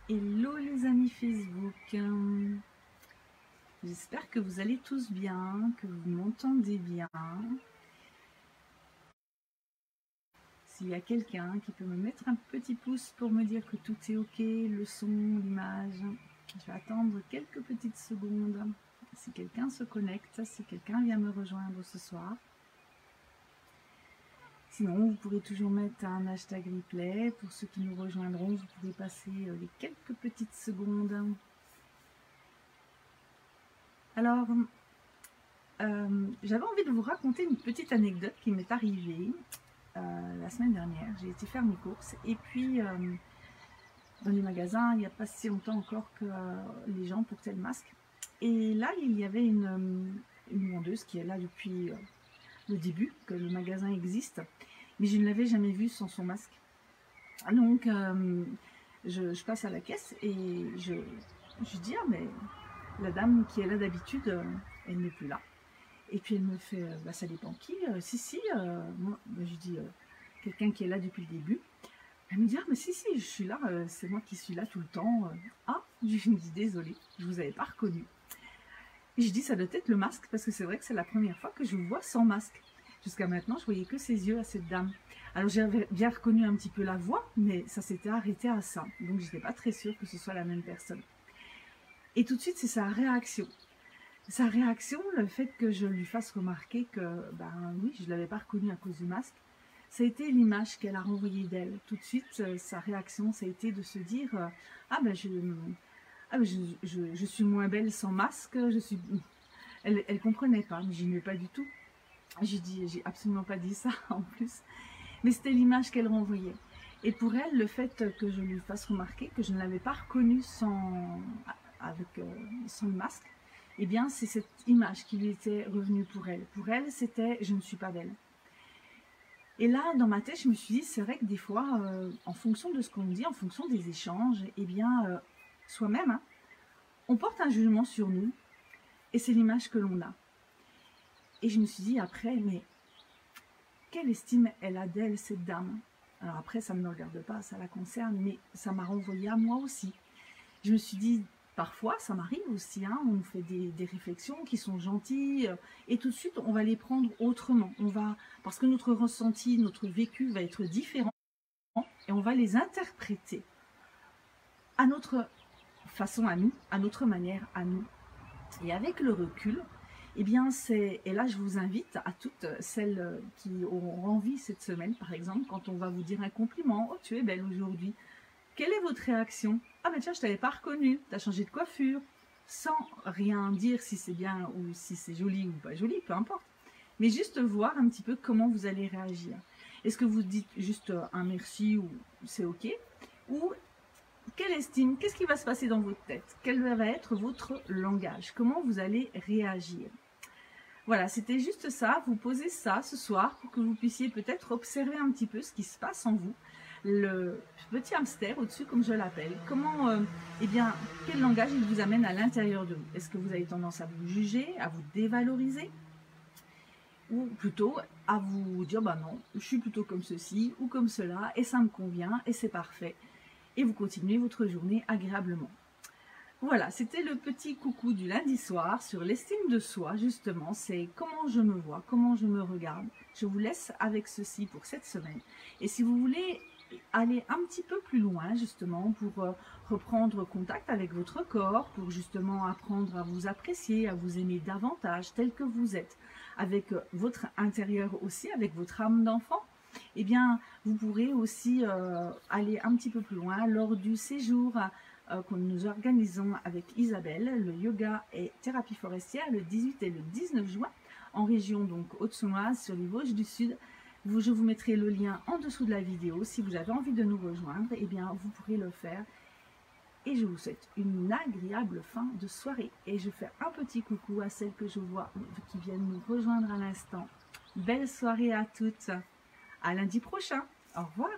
Hello les amis Facebook, j'espère que vous allez tous bien, que vous m'entendez bien. S'il y a quelqu'un qui peut me mettre un petit pouce pour me dire que tout est ok, le son, l'image, je vais attendre quelques petites secondes. Si quelqu'un se connecte, si quelqu'un vient me rejoindre ce soir. Sinon, vous pourrez toujours mettre un hashtag replay. Pour ceux qui nous rejoindront, vous pourrez passer les quelques petites secondes. Alors, j'avais envie de vous raconter une petite anecdote qui m'est arrivée la semaine dernière. J'ai été faire mes courses et puis dans les magasins, il n'y a pas si longtemps encore que les gens portaient le masque. Et là, il y avait une vendeuse qui est là depuis le début que le magasin existe, mais je ne l'avais jamais vue sans son masque. Donc, je passe à la caisse et je dis, ah mais la dame qui est là d'habitude, elle n'est plus là. Et puis elle me fait, bah, ça dépend qui, si, moi, je dis, quelqu'un qui est là depuis le début. Elle me dit, ah mais si, je suis là, c'est moi qui suis là tout le temps. Ah, je me dis, désolée, je vous avais pas reconnu. Et je dis, ça doit être le masque, parce que c'est vrai que c'est la première fois que je vous vois sans masque. Jusqu'à maintenant, je voyais que ses yeux à cette dame. Alors j'avais bien reconnu un petit peu la voix, mais ça s'était arrêté à ça. Donc je n'étais pas très sûre que ce soit la même personne. Et tout de suite, c'est sa réaction. Sa réaction, le fait que je lui fasse remarquer que, ben oui, je ne l'avais pas reconnue à cause du masque, ça a été l'image qu'elle a renvoyée d'elle. Tout de suite, sa réaction, ça a été de se dire, ah ben je suis moins belle sans masque, Elle comprenait pas, mais je n'y ai pas du tout. J'ai absolument pas dit ça en plus. Mais c'était l'image qu'elle renvoyait. Et pour elle, le fait que je lui fasse remarquer que je ne l'avais pas reconnue sans le masque, eh bien, c'est cette image qui lui était revenue pour elle. Pour elle, c'était « je ne suis pas belle ». Et là, dans ma tête, je me suis dit, c'est vrai que des fois, en fonction de ce qu'on dit, en fonction des échanges, eh bien, soi-même, hein, on porte un jugement sur nous, et c'est l'image que l'on a. Et je me suis dit après, mais quelle estime elle a d'elle, cette dame? Alors après, ça ne me regarde pas, ça la concerne, mais ça m'a renvoyé à moi aussi. Je me suis dit, parfois, ça m'arrive aussi, hein, on fait des réflexions qui sont gentilles, et tout de suite, on va les prendre autrement. Parce que notre ressenti, notre vécu va être différent, et on va les interpréter à notre façon à nous, à notre manière à nous. Et avec le recul, eh bien, et là, je vous invite à toutes celles qui auront envie cette semaine, par exemple, quand on va vous dire un compliment, « Oh, tu es belle aujourd'hui », quelle est votre réaction? « Ah, mais tiens, je t'avais pas reconnue, tu as changé de coiffure », sans rien dire si c'est bien ou si c'est joli ou pas joli, peu importe. Mais juste voir un petit peu comment vous allez réagir. Est-ce que vous dites juste un merci ou c'est ok? Ou quelle estime, qu'est-ce qui va se passer dans votre tête? Quel va être votre langage? Comment vous allez réagir? Voilà, c'était juste ça, vous posez ça ce soir pour que vous puissiez peut-être observer un petit peu ce qui se passe en vous. Le petit hamster au-dessus, comme je l'appelle. Comment, eh bien, quel langage il vous amène à l'intérieur de vous? Est-ce que vous avez tendance à vous juger, à vous dévaloriser? Ou plutôt à vous dire, bah non, je suis plutôt comme ceci ou comme cela, et ça me convient, et c'est parfait. Et vous continuez votre journée agréablement. Voilà, c'était le petit coucou du lundi soir sur l'estime de soi, justement. C'est comment je me vois, comment je me regarde. Je vous laisse avec ceci pour cette semaine. Et si vous voulez aller un petit peu plus loin, justement, pour reprendre contact avec votre corps, pour justement apprendre à vous apprécier, à vous aimer davantage tel que vous êtes, avec votre intérieur aussi, avec votre âme d'enfant, eh bien, vous pourrez aussi aller un petit peu plus loin lors du séjour que nous organisons avec Isabelle, le yoga et thérapie forestière, le 18 et le 19 juin, en région donc Haute-Saônoise, sur les Vosges du Sud. Je vous mettrai le lien en dessous de la vidéo. Si vous avez envie de nous rejoindre, eh bien, vous pourrez le faire. Et je vous souhaite une agréable fin de soirée. Et je fais un petit coucou à celles que je vois qui viennent nous rejoindre à l'instant. Belle soirée à toutes. À lundi prochain. Au revoir.